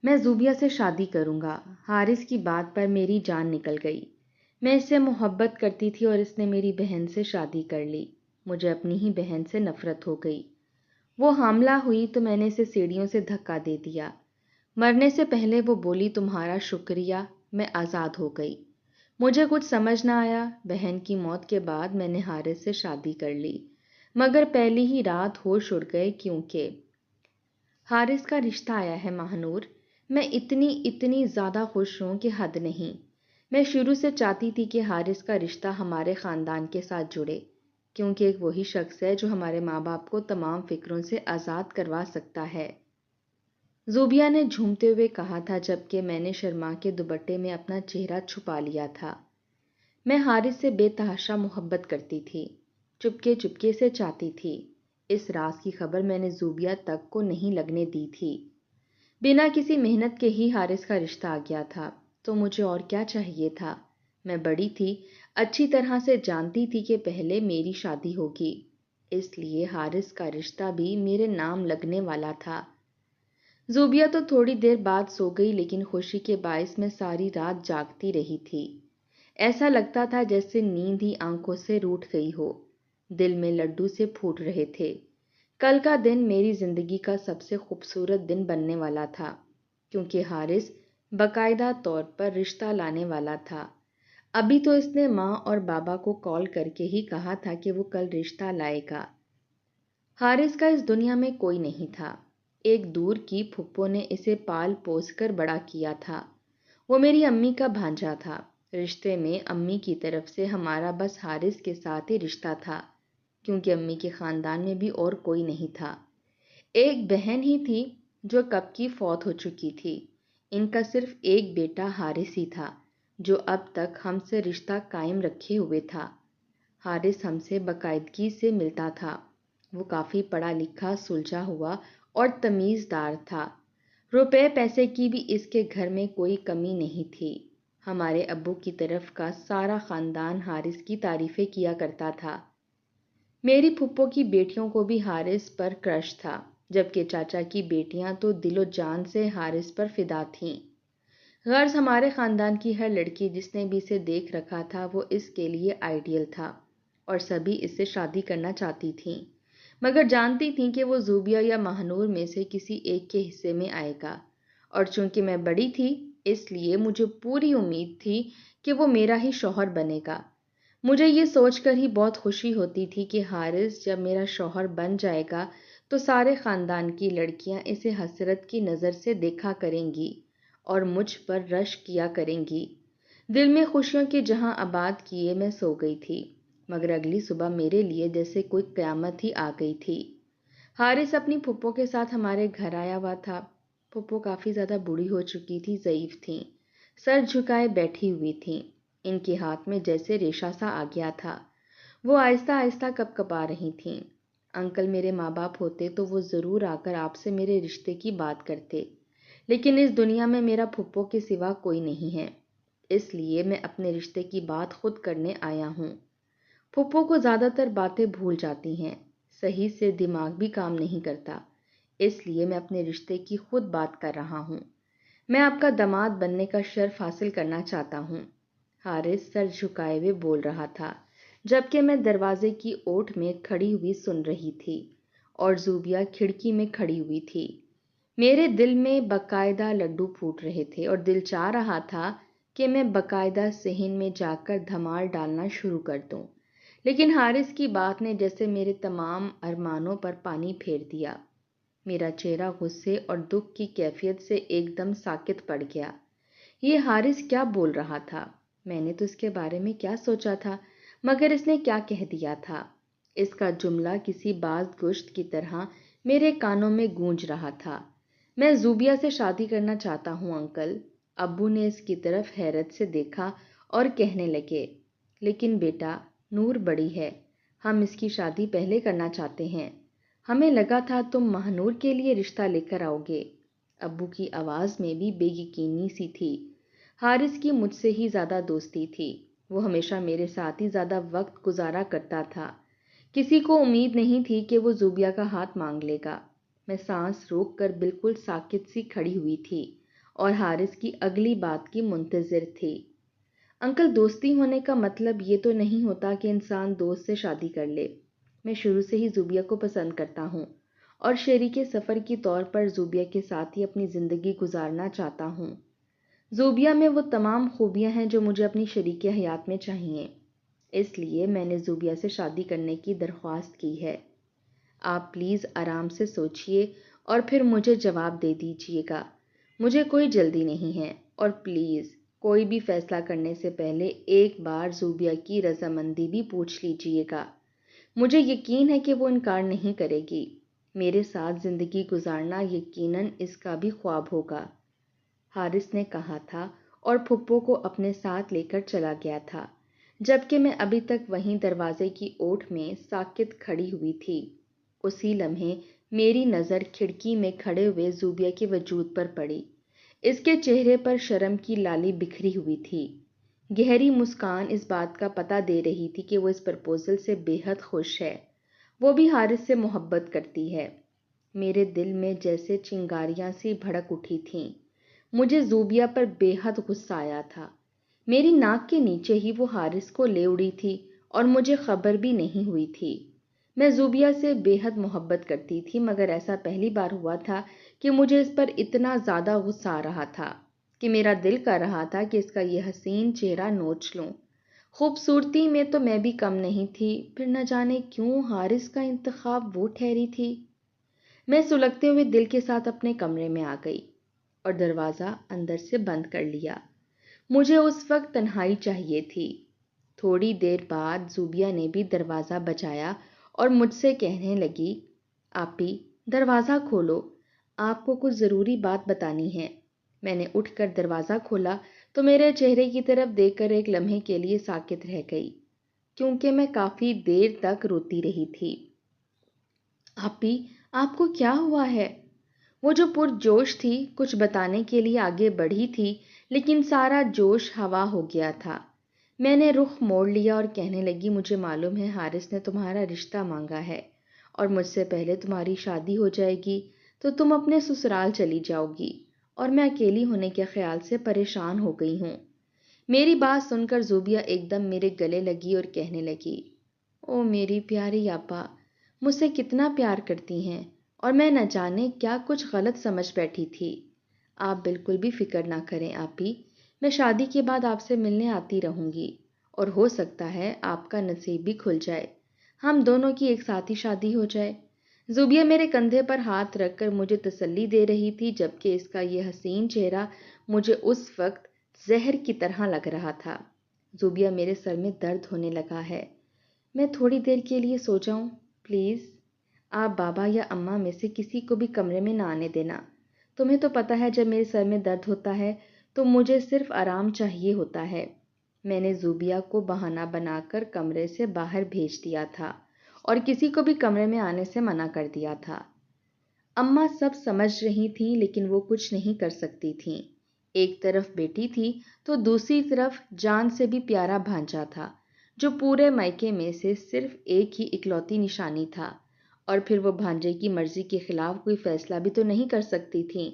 میں زوبیہ سے شادی کروں گا۔ حارث کی بات پر میری جان نکل گئی۔ میں اس سے محبت کرتی تھی اور اس نے میری بہن سے شادی کر لی۔ مجھے اپنی ہی بہن سے نفرت ہو گئی۔ وہ حاملہ ہوئی تو میں نے اسے سیڑھیوں سے دھکا دے دیا۔ مرنے سے پہلے وہ بولی تمہارا شکریہ، میں آزاد ہو گئی۔ مجھے کچھ سمجھ نہ آیا۔ بہن کی موت کے بعد میں نے حارث سے شادی کر لی، مگر پہلی ہی رات ہوش اڑ گئے کیونکہ حارث کا رشتہ آیا ہے ماہنور۔ میں اتنی زیادہ خوش ہوں کہ حد نہیں۔ میں شروع سے چاہتی تھی کہ حارث کا رشتہ ہمارے خاندان کے ساتھ جڑے، کیونکہ ایک وہی شخص ہے جو ہمارے ماں باپ کو تمام فکروں سے آزاد کروا سکتا ہے۔ زوبیہ نے جھومتے ہوئے کہا تھا، جبکہ میں نے شرما کے دوپٹے میں اپنا چہرہ چھپا لیا تھا۔ میں حارث سے بے تحاشا محبت کرتی تھی، چپکے چپکے سے چاہتی تھی۔ اس راز کی خبر میں نے زوبیہ تک کو نہیں لگنے دی تھی۔ بنا کسی محنت کے ہی حارث کا رشتہ آ گیا تھا، تو مجھے اور کیا چاہیے تھا؟ میں بڑی تھی، اچھی طرح سے جانتی تھی کہ پہلے میری شادی ہوگی، اس لیے حارث کا رشتہ بھی میرے نام لگنے والا تھا۔ زوبیہ تو تھوڑی دیر بعد سو گئی، لیکن خوشی کے باعث میں ساری رات جاگتی رہی تھی۔ ایسا لگتا تھا جیسے نیند ہی آنکھوں سے روٹھ گئی ہو۔ دل میں لڈو سے پھوٹ رہے تھے۔ کل کا دن میری زندگی کا سب سے خوبصورت دن بننے والا تھا، کیونکہ حارث باقاعدہ طور پر رشتہ لانے والا تھا۔ ابھی تو اس نے ماں اور بابا کو کال کر کے ہی کہا تھا کہ وہ کل رشتہ لائے گا۔ حارث کا اس دنیا میں کوئی نہیں تھا۔ ایک دور کی پھپھو نے اسے پال پوس کر بڑا کیا تھا۔ وہ میری امی کا بھانجا تھا۔ رشتے میں امی کی طرف سے ہمارا بس حارث کے ساتھ ہی رشتہ تھا، کیونکہ امی کے خاندان میں بھی اور کوئی نہیں تھا۔ ایک بہن ہی تھی جو کب کی فوت ہو چکی تھی۔ ان کا صرف ایک بیٹا حارث ہی تھا، جو اب تک ہم سے رشتہ قائم رکھے ہوئے تھا۔ حارث ہم سے باقاعدگی سے ملتا تھا۔ وہ کافی پڑھا لکھا، سلجھا ہوا اور تمیزدار تھا۔ روپے پیسے کی بھی اس کے گھر میں کوئی کمی نہیں تھی۔ ہمارے ابو کی طرف کا سارا خاندان حارث کی تعریفیں کیا کرتا تھا۔ میری پھپھو کی بیٹیوں کو بھی حارث پر کرش تھا، جبکہ چاچا کی بیٹیاں تو دل و جان سے حارث پر فدا تھیں۔ غرض ہمارے خاندان کی ہر لڑکی جس نے بھی اسے دیکھ رکھا تھا، وہ اس کے لیے آئیڈیل تھا، اور سبھی اس سے شادی کرنا چاہتی تھیں، مگر جانتی تھیں کہ وہ زوبیہ یا ماہنور میں سے کسی ایک کے حصے میں آئے گا۔ اور چونکہ میں بڑی تھی، اس لیے مجھے پوری امید تھی کہ وہ میرا ہی شوہر بنے گا۔ مجھے یہ سوچ کر ہی بہت خوشی ہوتی تھی کہ حارث جب میرا شوہر بن جائے گا تو سارے خاندان کی لڑکیاں اسے حسرت کی نظر سے دیکھا کریں گی اور مجھ پر رشک کیا کریں گی۔ دل میں خوشیوں کے جہاں آباد کیے میں سو گئی تھی، مگر اگلی صبح میرے لیے جیسے کوئی قیامت ہی آ گئی تھی۔ حارث اپنی پھپھو کے ساتھ ہمارے گھر آیا ہوا تھا۔ پھپھو کافی زیادہ بوڑھی ہو چکی تھی، ضعیف تھیں، سر جھکائے بیٹھی ہوئی تھیں۔ ان کے ہاتھ میں جیسے ریشہ سا آ گیا تھا۔ وہ آہستہ آہستہ کپ کپا رہی تھیں۔ انکل میرے ماں باپ ہوتے تو وہ ضرور آ کر آپ سے میرے رشتے کی بات کرتے، لیکن اس دنیا میں میرا پھپھو کے سوا کوئی نہیں ہے، اس لیے میں اپنے رشتے کی بات خود کرنے آیا ہوں۔ پھپھو کو زیادہ تر باتیں بھول جاتی ہیں، صحیح سے دماغ بھی کام نہیں کرتا، اس لیے میں اپنے رشتے کی خود بات کر رہا ہوں۔ میں آپ کا داماد بننے کا شرف حاصل کرنا چاہتا ہوں۔ حارث سر جھکائے ہوئے بول رہا تھا، جبکہ میں دروازے کی اوٹ میں کھڑی ہوئی سن رہی تھی، اور زوبیہ کھڑکی میں کھڑی ہوئی تھی۔ میرے دل میں باقاعدہ لڈو پھوٹ رہے تھے، اور دل چاہ رہا تھا کہ میں باقاعدہ صحن میں جا کر دھمال ڈالنا شروع کر دوں، لیکن حارث کی بات نے جیسے میرے تمام ارمانوں پر پانی پھیر دیا۔ میرا چہرہ غصے اور دکھ کی کیفیت سے ایک دم ساکت پڑ گیا۔ یہ حارث کیا بول رہا تھا؟ میں نے تو اس کے بارے میں کیا سوچا تھا، مگر اس نے کیا کہہ دیا تھا؟ اس کا جملہ کسی باز گشت کی طرح میرے کانوں میں گونج رہا تھا۔ میں زوبیہ سے شادی کرنا چاہتا ہوں انکل۔ ابو نے اس کی طرف حیرت سے دیکھا اور کہنے لگے، لیکن بیٹا، نور بڑی ہے، ہم اس کی شادی پہلے کرنا چاہتے ہیں۔ ہمیں لگا تھا تم ماہنور کے لیے رشتہ لے کر آؤ گے۔ ابو کی آواز میں بھی بے یقینی سی تھی۔ حارث کی مجھ سے ہی زیادہ دوستی تھی، وہ ہمیشہ میرے ساتھ ہی زیادہ وقت گزارا کرتا تھا۔ کسی کو امید نہیں تھی کہ وہ زوبیہ کا ہاتھ مانگ لے گا۔ میں سانس روک کر بالکل ساکت سی کھڑی ہوئی تھی، اور حارث کی اگلی بات کی منتظر تھی۔ انکل، دوستی ہونے کا مطلب یہ تو نہیں ہوتا کہ انسان دوست سے شادی کر لے۔ میں شروع سے ہی زوبیہ کو پسند کرتا ہوں اور شریک سفر کی طور پر زوبیہ کے ساتھ ہی اپنی زندگی گزارنا چاہتا ہوں۔ زوبیہ میں وہ تمام خوبیاں ہیں جو مجھے اپنی شریک حیات میں چاہیے، اس لیے میں نے زوبیہ سے شادی کرنے کی درخواست کی ہے۔ آپ پلیز آرام سے سوچئے اور پھر مجھے جواب دے دیجیے گا۔ مجھے کوئی جلدی نہیں ہے، اور پلیز کوئی بھی فیصلہ کرنے سے پہلے ایک بار زوبیہ کی رضامندی بھی پوچھ لیجیے گا۔ مجھے یقین ہے کہ وہ انکار نہیں کرے گی۔ میرے ساتھ زندگی گزارنا یقیناً اس کا بھی خواب ہوگا، حارث نے کہا تھا اور پھپھو کو اپنے ساتھ لے کر چلا گیا تھا، جبکہ میں ابھی تک وہیں دروازے کی اوٹ میں ساکت کھڑی ہوئی تھی۔ اسی لمحے میری نظر کھڑکی میں کھڑے ہوئے زوبیہ کے وجود پر پڑی۔ اس کے چہرے پر شرم کی لالی بکھری ہوئی تھی۔ گہری مسکان اس بات کا پتہ دے رہی تھی کہ وہ اس پرپوزل سے بے حد خوش ہے۔ وہ بھی حارث سے محبت کرتی ہے۔ میرے دل میں جیسے چنگاریاں سی بھڑک اٹھی تھیں۔ مجھے زوبیہ پر بے حد غصہ آیا تھا۔ میری ناک کے نیچے ہی وہ حارث کو لے اڑی تھی اور مجھے خبر بھی نہیں ہوئی تھی۔ میں زوبیہ سے بے حد محبت کرتی تھی، مگر ایسا پہلی بار ہوا تھا کہ مجھے اس پر اتنا زیادہ غصہ آ رہا تھا کہ میرا دل کر رہا تھا کہ اس کا یہ حسین چہرہ نوچ لوں۔ خوبصورتی میں تو میں بھی کم نہیں تھی، پھر نہ جانے کیوں حارث کا انتخاب وہ ٹھہری تھی۔ میں سلگتے ہوئے دل کے ساتھ اپنے کمرے میں آ گئی اور دروازہ اندر سے بند کر لیا۔ مجھے اس وقت تنہائی چاہیے تھی۔ تھوڑی دیر بعد زوبیہ نے بھی دروازہ بجایا اور مجھ سے کہنے لگی، آپی دروازہ کھولو، آپ کو کچھ ضروری بات بتانی ہے۔ میں نے اٹھ کر دروازہ کھولا تو میرے چہرے کی طرف دیکھ کر ایک لمحے کے لیے ساکت رہ گئی، کیونکہ میں کافی دیر تک روتی رہی تھی۔ آپی، آپ کو کیا ہوا ہے؟ وہ جو پرجوش تھی کچھ بتانے کے لیے آگے بڑھی تھی، لیکن سارا جوش ہوا ہو گیا تھا۔ میں نے رخ موڑ لیا اور کہنے لگی، مجھے معلوم ہے حارث نے تمہارا رشتہ مانگا ہے اور مجھ سے پہلے تمہاری شادی ہو جائے گی تو تم اپنے سسرال چلی جاؤ گی اور میں اکیلی ہونے کے خیال سے پریشان ہو گئی ہوں۔ میری بات سن کر زوبیہ ایک دم میرے گلے لگی اور کہنے لگی، او میری پیاری آپا، مجھ سے کتنا پیار کرتی ہیں اور میں نہ جانے کیا کچھ غلط سمجھ بیٹھی تھی۔ آپ بالکل بھی فکر نہ کریں آپی، میں شادی کے بعد آپ سے ملنے آتی رہوں گی اور ہو سکتا ہے آپ کا نصیب بھی کھل جائے، ہم دونوں کی ایک ساتھ ہی شادی ہو جائے۔ زوبیہ میرے کندھے پر ہاتھ رکھ کر مجھے تسلی دے رہی تھی، جبکہ اس کا یہ حسین چہرہ مجھے اس وقت زہر کی طرح لگ رہا تھا۔ زوبیہ، میرے سر میں درد ہونے لگا ہے، میں تھوڑی دیر کے لیے سو جاؤں پلیز؟ آپ بابا یا اماں میں سے کسی کو بھی کمرے میں نہ آنے دینا۔ تمہیں تو پتہ ہے جب میرے سر میں درد ہوتا ہے تو مجھے صرف آرام چاہیے ہوتا ہے۔ میں نے زوبیہ کو بہانہ بنا کر کمرے سے باہر بھیج دیا تھا اور کسی کو بھی کمرے میں آنے سے منع کر دیا تھا۔ اماں سب سمجھ رہی تھیں لیکن وہ کچھ نہیں کر سکتی تھیں۔ ایک طرف بیٹی تھی تو دوسری طرف جان سے بھی پیارا بھانجا تھا، جو پورے مائکے میں سے صرف ایک ہی اکلوتی نشانی تھا، اور پھر وہ بھانجے کی مرضی کے خلاف کوئی فیصلہ بھی تو نہیں کر سکتی تھیں۔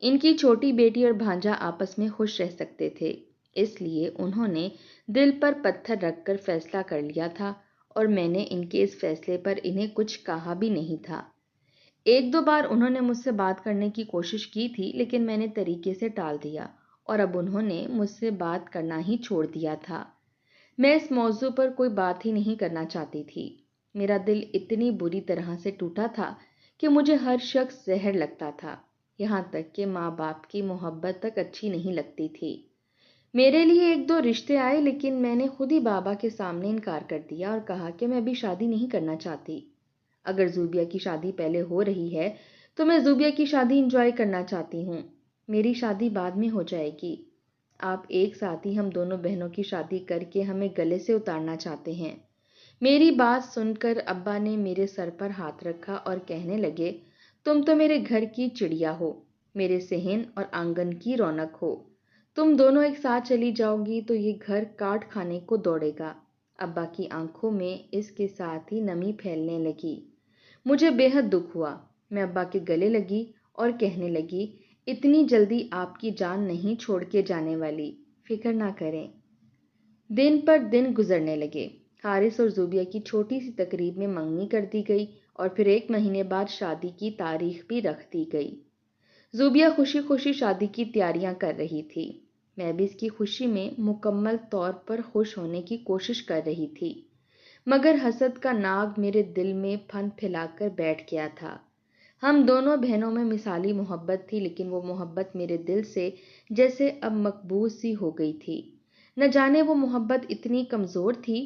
ان کی چھوٹی بیٹی اور بھانجا آپس میں خوش رہ سکتے تھے، اس لیے انہوں نے دل پر پتھر رکھ کر فیصلہ کر لیا تھا، اور میں نے ان کے اس فیصلے پر انہیں کچھ کہا بھی نہیں تھا۔ ایک دو بار انہوں نے مجھ سے بات کرنے کی کوشش کی تھی، لیکن میں نے طریقے سے ٹال دیا اور اب انہوں نے مجھ سے بات کرنا ہی چھوڑ دیا تھا۔ میں اس موضوع پر کوئی بات ہی نہیں کرنا چاہتی تھی۔ میرا دل اتنی بری طرح سے ٹوٹا تھا کہ مجھے ہر شخص زہر لگتا تھا، یہاں تک کہ ماں باپ کی محبت تک اچھی نہیں لگتی تھی۔ میرے لیے ایک دو رشتے آئے، لیکن میں نے خود ہی بابا کے سامنے انکار کر دیا اور کہا کہ میں ابھی شادی نہیں کرنا چاہتی۔ اگر زوبیہ کی شادی پہلے ہو رہی ہے تو میں زوبیہ کی شادی انجوائے کرنا چاہتی ہوں، میری شادی بعد میں ہو جائے گی۔ آپ ایک ساتھ ہی ہم دونوں بہنوں کی شادی کر کے ہمیں گلے سے اتارنا چاہتے ہیں۔ میری بات سن کر ابا نے میرے سر پر ہاتھ رکھا اور کہنے لگے، تم تو میرے گھر کی چڑیا ہو، میرے صحن اور آنگن کی رونق ہو، تم دونوں ایک ساتھ چلی جاؤ گی تو یہ گھر کاٹ کھانے کو دوڑے گا۔ ابا کی آنکھوں میں اس کے ساتھ ہی نمی پھیلنے لگی۔ مجھے بے حد دکھ ہوا، میں ابا کے گلے لگی اور کہنے لگی، اتنی جلدی آپ کی جان نہیں چھوڑ کے جانے والی، فکر نہ کریں۔ دن پر دن گزرنے لگے۔ حارث اور زوبیہ کی چھوٹی سی تقریب میں منگنی کر دی گئی اور پھر 1 مہینے بعد شادی کی تاریخ بھی رکھ دی گئی۔ زوبیہ خوشی خوشی شادی کی تیاریاں کر رہی تھی۔ میں بھی اس کی خوشی میں مکمل طور پر خوش ہونے کی کوشش کر رہی تھی، مگر حسد کا ناگ میرے دل میں پھن پھیلا کر بیٹھ گیا تھا۔ ہم دونوں بہنوں میں مثالی محبت تھی، لیکن وہ محبت میرے دل سے جیسے اب مقبوض سی ہو گئی تھی۔ نہ جانے وہ محبت اتنی کمزور تھی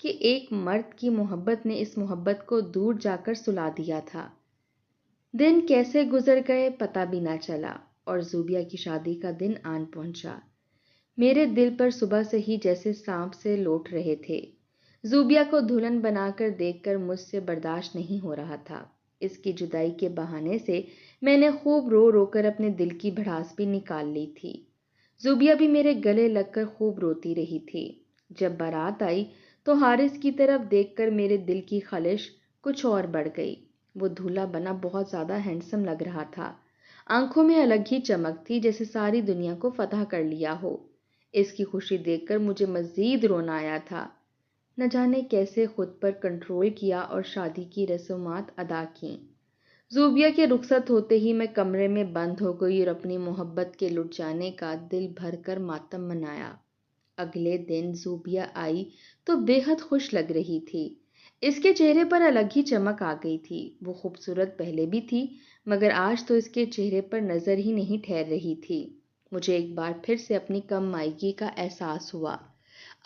کہ ایک مرد کی محبت نے اس محبت کو دور جا کر سلا دیا تھا۔ دن کیسے گزر گئے پتہ بھی نہ چلا اور زوبیہ کی شادی کا دن آن پہنچا۔ میرے دل پر صبح سے ہی جیسے سانپ سے لوٹ رہے تھے۔ زوبیہ کو دلہن بنا کر دیکھ کر مجھ سے برداشت نہیں ہو رہا تھا۔ اس کی جدائی کے بہانے سے میں نے خوب رو رو کر اپنے دل کی بھڑاس بھی نکال لی تھی۔ زوبیہ بھی میرے گلے لگ کر خوب روتی رہی تھی۔ جب بارات آئی تو حارث کی طرف دیکھ کر میرے دل کی خلش کچھ اور بڑھ گئی۔ وہ دولہا بنا بہت زیادہ ہینڈسم لگ رہا تھا۔ آنکھوں میں الگ ہی چمک تھی، جیسے ساری دنیا کو فتح کر لیا ہو۔ اس کی خوشی دیکھ کر مجھے مزید رونا آیا تھا۔ نہ جانے کیسے خود پر کنٹرول کیا اور شادی کی رسومات ادا کیں۔ زوبیہ کے رخصت ہوتے ہی میں کمرے میں بند ہو گئی اور اپنی محبت کے لٹ جانے کا دل بھر کر ماتم منایا۔ اگلے دن زوبیہ آئی تو بے حد خوش لگ رہی تھی۔ اس کے چہرے پر الگ ہی چمک آ گئی تھی۔ وہ خوبصورت پہلے بھی تھی، مگر آج تو اس کے چہرے پر نظر ہی نہیں ٹھہر رہی تھی۔ مجھے ایک بار پھر سے اپنی کم مائگی کا احساس ہوا۔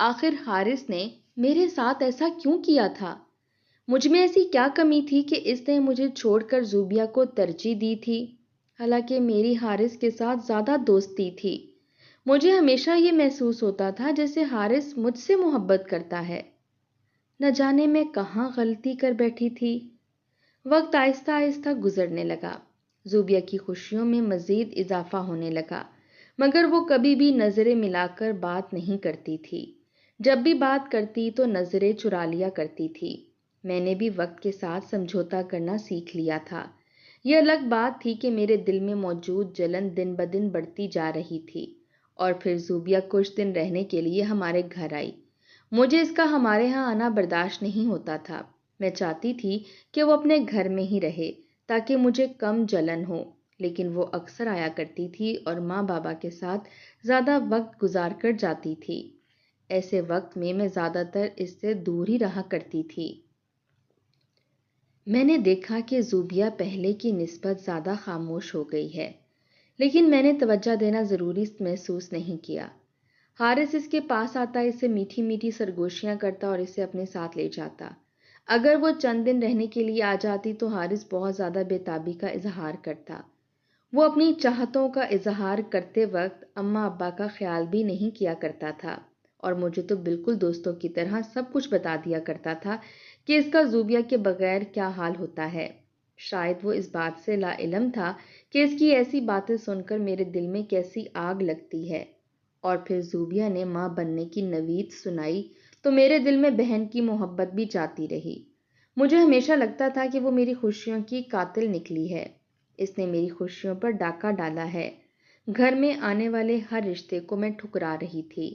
آخر حارث نے میرے ساتھ ایسا کیوں کیا تھا؟ مجھ میں ایسی کیا کمی تھی کہ اس نے مجھے چھوڑ کر زوبیہ کو ترجیح دی تھی؟ حالانکہ میری حارث کے ساتھ زیادہ دوستی تھی۔ مجھے ہمیشہ یہ محسوس ہوتا تھا جیسے حارث مجھ سے محبت کرتا ہے۔ نہ جانے میں کہاں غلطی کر بیٹھی تھی۔ وقت آہستہ آہستہ گزرنے لگا۔ زوبیہ کی خوشیوں میں مزید اضافہ ہونے لگا، مگر وہ کبھی بھی نظریں ملا کر بات نہیں کرتی تھی۔ جب بھی بات کرتی تو نظریں چرا لیا کرتی تھی۔ میں نے بھی وقت کے ساتھ سمجھوتا کرنا سیکھ لیا تھا۔ یہ الگ بات تھی کہ میرے دل میں موجود جلن دن بدن بڑھتی جا رہی تھی۔ اور پھر زوبیہ کچھ دن رہنے کے لیے ہمارے گھر آئی۔ مجھے اس کا ہمارے ہاں آنا برداشت نہیں ہوتا تھا۔ میں چاہتی تھی کہ وہ اپنے گھر میں ہی رہے تاکہ مجھے کم جلن ہو، لیکن وہ اکثر آیا کرتی تھی اور ماں بابا کے ساتھ زیادہ وقت گزار کر جاتی تھی۔ ایسے وقت میں زیادہ تر اس سے دور ہی رہا کرتی تھی۔ میں نے دیکھا کہ زوبیہ پہلے کی نسبت زیادہ خاموش ہو گئی ہے، لیکن میں نے توجہ دینا ضروری محسوس نہیں کیا۔ حارث اس کے پاس آتا، اسے میٹھی میٹھی سرگوشیاں کرتا اور اسے اپنے ساتھ لے جاتا۔ اگر وہ چند دن رہنے کے لیے آ جاتی تو حارث بہت زیادہ بے تابی کا اظہار کرتا۔ وہ اپنی چاہتوں کا اظہار کرتے وقت اماں ابا کا خیال بھی نہیں کیا کرتا تھا اور مجھے تو بالکل دوستوں کی طرح سب کچھ بتا دیا کرتا تھا کہ اس کا زوبیہ کے بغیر کیا حال ہوتا ہے۔ شاید وہ اس بات سے لا علم تھا کہ اس کی ایسی باتیں سن کر میرے دل میں کیسی آگ لگتی ہے۔ اور پھر زوبیہ نے ماں بننے کی نوید سنائی تو میرے دل میں بہن کی محبت بھی جاتی رہی۔ مجھے ہمیشہ لگتا تھا کہ وہ میری خوشیوں کی قاتل نکلی ہے۔ اس نے میری خوشیوں پر ڈاکہ ڈالا ہے۔ گھر میں آنے والے ہر رشتے کو میں ٹھکرا رہی تھی۔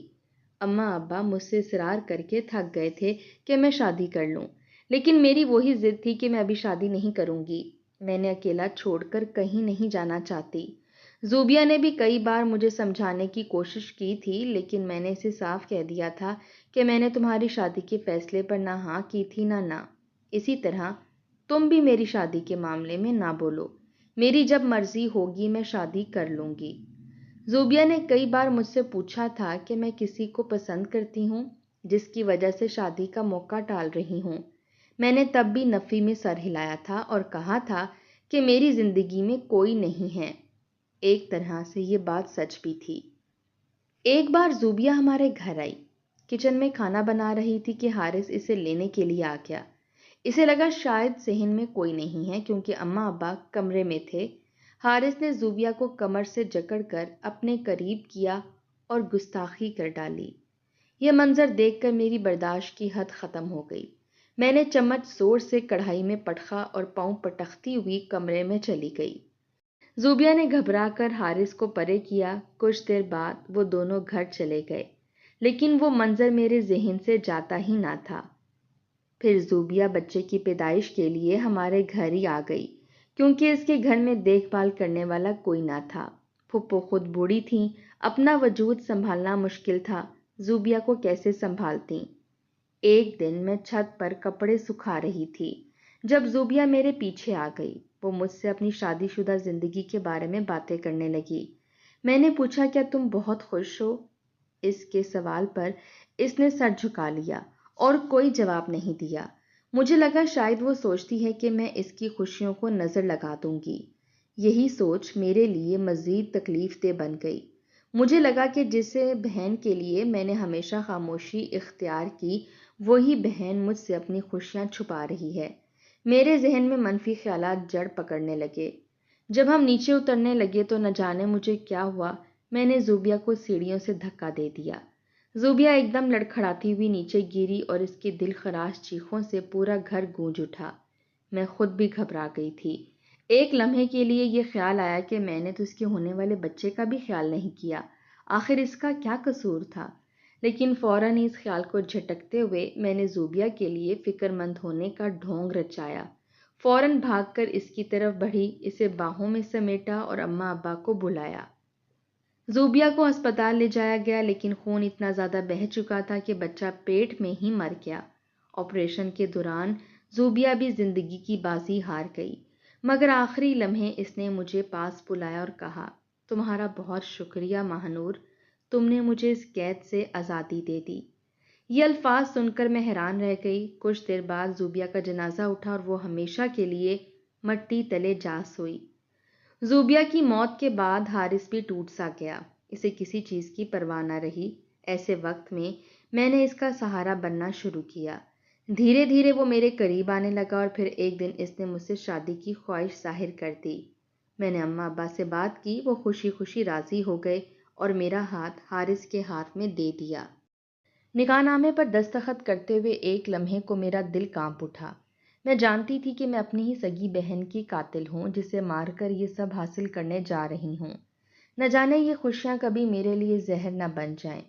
اماں ابا مجھ سے اصرار کر کے تھک گئے تھے کہ میں شادی کر لوں، لیکن میری وہی ضد تھی کہ میں ابھی شادی نہیں کروں گی۔ میں نے اکیلا چھوڑ کر کہیں نہیں جانا چاہتی۔ زوبیہ نے بھی کئی بار مجھے سمجھانے کی کوشش کی تھی، لیکن میں نے اسے صاف کہہ دیا تھا کہ میں نے تمہاری شادی کے فیصلے پر نہ ہاں کی تھی نہ۔ اسی طرح تم بھی میری شادی کے معاملے میں نہ بولو۔ میری جب مرضی ہوگی میں شادی کر لوں گی۔ زوبیہ نے کئی بار مجھ سے پوچھا تھا کہ میں کسی کو پسند کرتی ہوں جس کی وجہ سے شادی کا موقع ٹال رہی ہوں۔ میں نے تب بھی نفی میں سر ہلایا تھا اور کہا تھا کہ میری زندگی میں کوئی نہیں ہے۔ ایک طرح سے یہ بات سچ بھی تھی۔ ایک بار زوبیہ ہمارے گھر آئی۔ کچن میں کھانا بنا رہی تھی کہ حارث اسے لینے کے لیے آ گیا۔ اسے لگا شاید صحن میں کوئی نہیں ہے کیونکہ اماں ابا کمرے میں تھے۔ حارث نے زوبیہ کو کمر سے جکڑ کر اپنے قریب کیا اور گستاخی کر ڈالی۔ یہ منظر دیکھ کر میری برداشت کی حد ختم ہو گئی۔ میں نے چمچ زور سے کڑھائی میں پٹخا اور پاؤں پٹختی ہوئی کمرے میں چلی گئی۔ زوبیہ نے گھبرا کر حارث کو پرے کیا۔ کچھ دیر بعد وہ دونوں گھر چلے گئے، لیکن وہ منظر میرے ذہن سے جاتا ہی نہ تھا۔ پھر زوبیہ بچے کی پیدائش کے لیے ہمارے گھر ہی آ گئی، کیونکہ اس کے گھر میں دیکھ بھال کرنے والا کوئی نہ تھا۔ پھپھو خود بوڑھی تھیں، اپنا وجود سنبھالنا مشکل تھا، زوبیہ کو کیسے سنبھالتیں؟ ایک دن میں چھت پر کپڑے سکھا رہی تھی جب زوبیہ میرے پیچھے آ گئی۔ وہ مجھ سے اپنی شادی شدہ زندگی کے بارے میں باتیں کرنے لگی۔ میں نے پوچھا، کیا تم بہت خوش ہو؟ اس کے سوال پر اس نے سر جھکا لیا اور کوئی جواب نہیں دیا۔ مجھے لگا شاید وہ سوچتی ہے کہ میں اس کی خوشیوں کو نظر لگا دوں گی۔ یہی سوچ میرے لیے مزید تکلیف دہ بن گئی۔ مجھے لگا کہ جسے بہن کے لیے میں نے ہمیشہ خاموشی اختیار کی، وہی بہن مجھ سے اپنی خوشیاں چھپا رہی ہے۔ میرے ذہن میں منفی خیالات جڑ پکڑنے لگے۔ جب ہم نیچے اترنے لگے تو نہ جانے مجھے کیا ہوا، میں نے زوبیہ کو سیڑھیوں سے دھکا دے دیا۔ زوبیہ ایک دم لڑکھڑاتی ہوئی نیچے گری اور اس کی دل خراش چیخوں سے پورا گھر گونج اٹھا۔ میں خود بھی گھبرا گئی تھی۔ ایک لمحے کے لیے یہ خیال آیا کہ میں نے تو اس کے ہونے والے بچے کا بھی خیال نہیں کیا، آخر اس کا کیا قصور تھا؟ لیکن فوراً اس خیال کو جھٹکتے ہوئے میں نے زوبیہ کے لیے فکر مند ہونے کا ڈھونگ رچایا۔ فوراً بھاگ کر اس کی طرف بڑھی، اسے باہوں میں سمیٹا اور اماں ابا کو بلایا۔ زوبیہ کو ہسپتال لے جایا گیا، لیکن خون اتنا زیادہ بہہ چکا تھا کہ بچہ پیٹ میں ہی مر گیا۔ آپریشن کے دوران زوبیہ بھی زندگی کی بازی ہار گئی، مگر آخری لمحے اس نے مجھے پاس بلایا اور کہا، تمہارا بہت شکریہ ماہنور، تم نے مجھے اس قید سے آزادی دے دی۔ یہ الفاظ سن کر میں حیران رہ گئی۔ کچھ دیر بعد زوبیہ کا جنازہ اٹھا اور وہ ہمیشہ کے لیے مٹی تلے جا سوئی۔ زوبیہ کی موت کے بعد حارث بھی ٹوٹ سا گیا، اسے کسی چیز کی پرواہ نہ رہی۔ ایسے وقت میں نے اس کا سہارا بننا شروع کیا۔ دھیرے دھیرے وہ میرے قریب آنے لگا اور پھر ایک دن اس نے مجھ سے شادی کی خواہش ظاہر کر دی۔ میں نے اماں ابا سے بات کی، وہ خوشی خوشی راضی ہو گئے اور میرا ہاتھ حارث کے ہاتھ میں دے دیا۔ نکاح نامے پر دستخط کرتے ہوئے ایک لمحے کو میرا دل کانپ اٹھا۔ میں جانتی تھی کہ میں اپنی ہی سگی بہن کی قاتل ہوں، جسے مار کر یہ سب حاصل کرنے جا رہی ہوں۔ نہ جانے یہ خوشیاں کبھی میرے لیے زہر نہ بن جائیں۔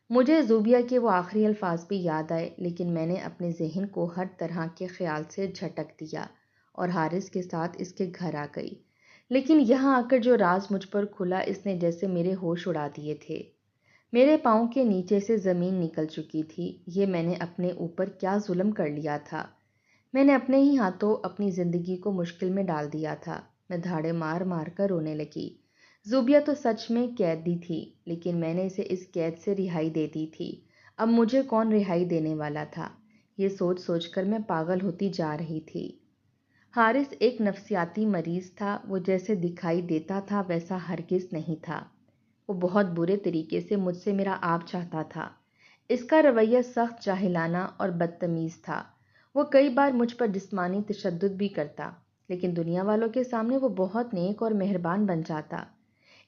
مجھے زوبیہ کے وہ آخری الفاظ بھی یاد آئے، لیکن میں نے اپنے ذہن کو ہر طرح کے خیال سے جھٹک دیا اور حارث کے ساتھ اس کے گھر آ گئی۔ لیکن یہاں آ کر جو راز مجھ پر کھلا، اس نے جیسے میرے ہوش اڑا دیے تھے۔ میرے پاؤں کے نیچے سے زمین نکل چکی تھی۔ یہ میں نے اپنے اوپر کیا ظلم کر لیا تھا؟ میں نے اپنے ہی ہاتھوں اپنی زندگی کو مشکل میں ڈال دیا تھا۔ میں دھاڑے مار مار کر رونے لگی۔ زوبیہ تو سچ میں قیدی تھی، لیکن میں نے اسے اس قید سے رہائی دے دی تھی۔ اب مجھے کون رہائی دینے والا تھا؟ یہ سوچ سوچ کر میں پاگل ہوتی جا رہی تھی۔ حارث ایک نفسیاتی مریض تھا۔ وہ جیسے دکھائی دیتا تھا ویسا ہرگز نہیں تھا۔ وہ بہت برے طریقے سے مجھ سے میرا آپ چاہتا تھا۔ اس کا رویہ سخت جاہلانہ اور بدتمیز تھا۔ وہ کئی بار مجھ پر جسمانی تشدد بھی کرتا، لیکن دنیا والوں کے سامنے وہ بہت نیک اور مہربان بن جاتا۔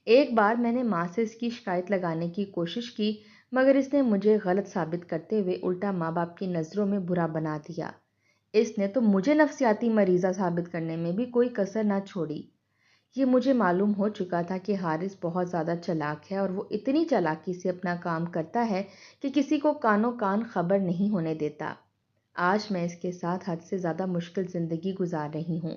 ایک بار میں نے ماں سے اس کی شکایت لگانے کی کوشش کی، مگر اس نے مجھے غلط ثابت کرتے ہوئے الٹا ماں باپ کی نظروں میں برا بنا دیا۔ اس نے تو مجھے نفسیاتی مریضہ ثابت کرنے میں بھی کوئی کسر نہ چھوڑی۔ یہ مجھے معلوم ہو چکا تھا کہ حارث بہت زیادہ چالاک ہے، اور وہ اتنی چالاکی سے اپنا کام کرتا ہے کہ کسی کو کانوں کان خبر نہیں ہونے دیتا۔ آج میں اس کے ساتھ حد سے زیادہ مشکل زندگی گزار رہی ہوں۔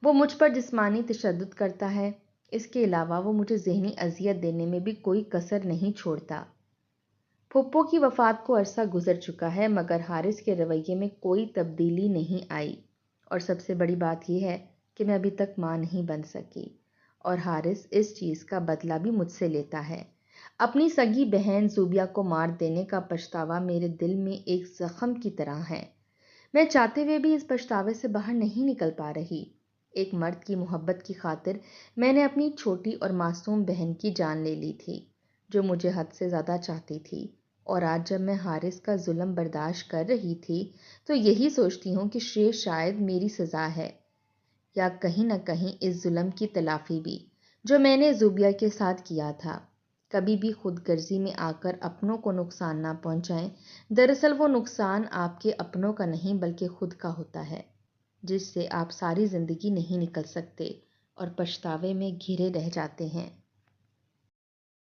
وہ مجھ پر جسمانی تشدد کرتا ہے، اس کے علاوہ وہ مجھے ذہنی اذیت دینے میں بھی کوئی کسر نہیں چھوڑتا۔ پھپھو کی وفات کو عرصہ گزر چکا ہے، مگر حارث کے رویے میں کوئی تبدیلی نہیں آئی، اور سب سے بڑی بات یہ ہے کہ میں ابھی تک ماں نہیں بن سکی، اور حارث اس چیز کا بدلہ بھی مجھ سے لیتا ہے۔ اپنی سگی بہن زوبیہ کو مار دینے کا پچھتاوا میرے دل میں ایک زخم کی طرح ہے۔ میں چاہتے ہوئے بھی اس پچھتاوے سے باہر نہیں نکل پا رہی۔ ایک مرد کی محبت کی خاطر میں نے اپنی چھوٹی اور معصوم بہن کی جان لے لی تھی، جو مجھے حد سے زیادہ چاہتی تھی، اور آج جب میں حارث کا ظلم برداشت کر رہی تھی تو یہی سوچتی ہوں کہ یہ شاید میری سزا ہے، یا کہیں نہ کہیں اس ظلم کی تلافی بھی، جو میں نے زوبیہ کے ساتھ کیا تھا۔ کبھی بھی خود غرضی میں آ کر اپنوں کو نقصان نہ پہنچائیں۔ دراصل وہ نقصان آپ کے اپنوں کا نہیں بلکہ خود کا ہوتا ہے، جس سے آپ ساری زندگی نہیں نکل سکتے۔ اور پچھتاوے میں گھرے رہ جاتے ہیں۔